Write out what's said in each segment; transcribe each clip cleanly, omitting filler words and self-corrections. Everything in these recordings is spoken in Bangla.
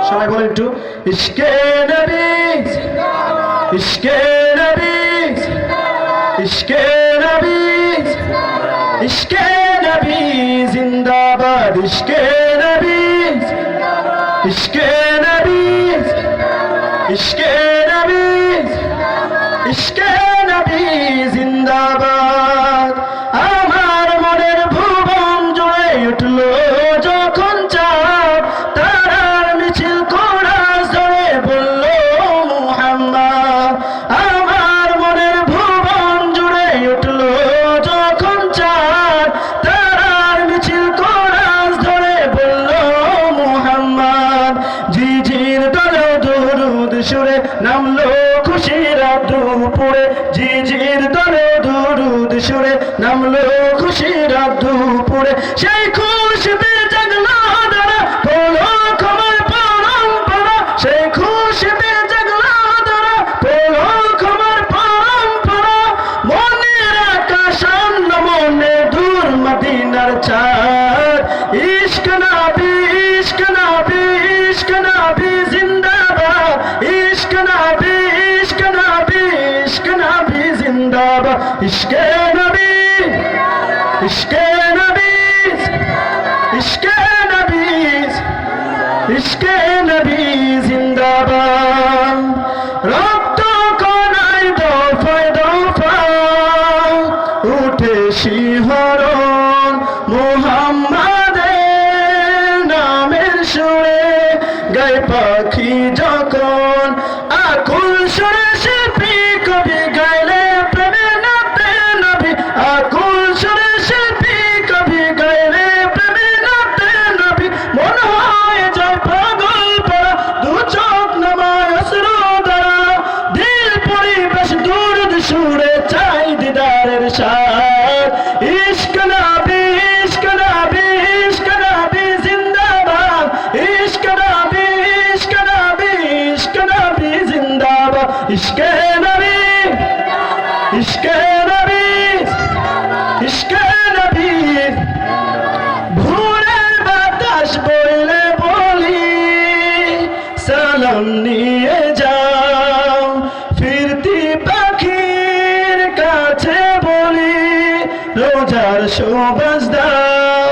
সবাই বলেন একটু ইশকে নবী, ইশকে নবী, ইশকে নবী, ইশকে নবী জিন্দাবাদ, ইশকে নবী, ইশকে নবী, ইশকে নবী, ইশকে নবী জিন্দাবাদ। আমার মনের ভুবন জুড়ে উঠলো যখন চাঁদ, তারার মিছিল কোরাস ধরে বলল মুহাম্মদ। আমার মনের ভুবন জুড়ে উঠলো যখন চাঁদ, তারার মিছিল কোরাস ধরে বলল মুহাম্মদ। ঝিঝির দলে দুরুদ সুরে নামলো খুশির দুপুরে, ঝিঝির দলে দুরুদ সুরে নামলো খুশির দুপুরে। সেই খুশবি জাগলো ধরা পড়লো খবর পরম্পরা, সেই খুশবি জাগলো ধরা পড়লো খবর পরম্পরা। মনের আকাশ অন্য মনে দূর মদিনার চাঁদ, ইশক নবী, ইশক নবী, ইশক নবী জিন্দাবাদ, ইশক নবী, ইশক নবী, ইশক নবী জিন্দাবাদ, ইশকে নবী, ইশকে নবী, ইশকে নবী, ইশকে নবী জিন্দাবাদ। রক্ত কণায় দফায় দফায় উঠে শিহরণ মুহাম্মাদের নামের সুরে, গায়ে পাখি যখন আকুল সুরে শিল্পী কবি গাইলে প্রেমে নাতে নবী, আকুল সুরে শিল্পী কবি গাইলে প্রেমে নাতে নবী। মন হয়ে যায় পাগল পড়া, দু চোখ নামায় অশ্রু দ্বারা, দিল পরিবেশ দুরুদ সুরে চাই দিদারের স্বাদ। ইশক নবী, ইশক নবী, ইশক নবী জিন্দাবাদ, ইশক নবী, ইশক নবী, ইশক নবী জিন্দাবাদ, ইশকে নবী, ইশকে নবী, ইশকে নবী। ভোরের বাতাস বইলে বলি সালাম নিয়ে যাও, ফিরতি পাখির কাছে বলি রোজার সুবাস দাও।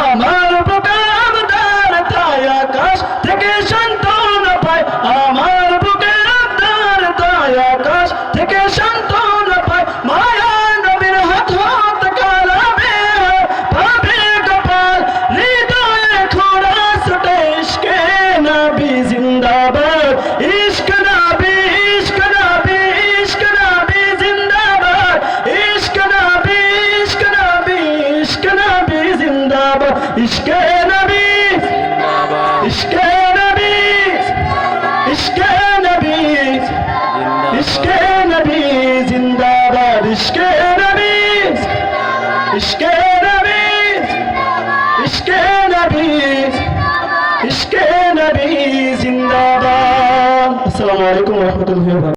আমার বুকে আবদার তাই আকাশ থেকে সান্ত্বনা পায়, আমার বুকে আবদার তাই আকাশ থেকে সান্ত্বনা পায়। মায়া নবীর হাত হাত কালাবে পাবে কপাল, হৃদয়ে খোড়া ছুটে ইশকে নবী জিন্দাবাদ, ইশক নবী, ইশক নবী, ইশক নবী জিন্দাবাদ, ইশক নবী, ইশক নবী, ইশক নবী জিন্দাবাদ, ইশকে নবী, ইশকে নবী, ইশকে নবী, ইশকে নবী জিন্দাবাদ, ইশকে নবী, ইশকে নবী, ইশকে নবী, ইশকে নবী জিন্দাবাদ। আসসালামু আলাইকুম ওয়া রাহমাতুল্লাহি ওয়া বারাকাতুহু।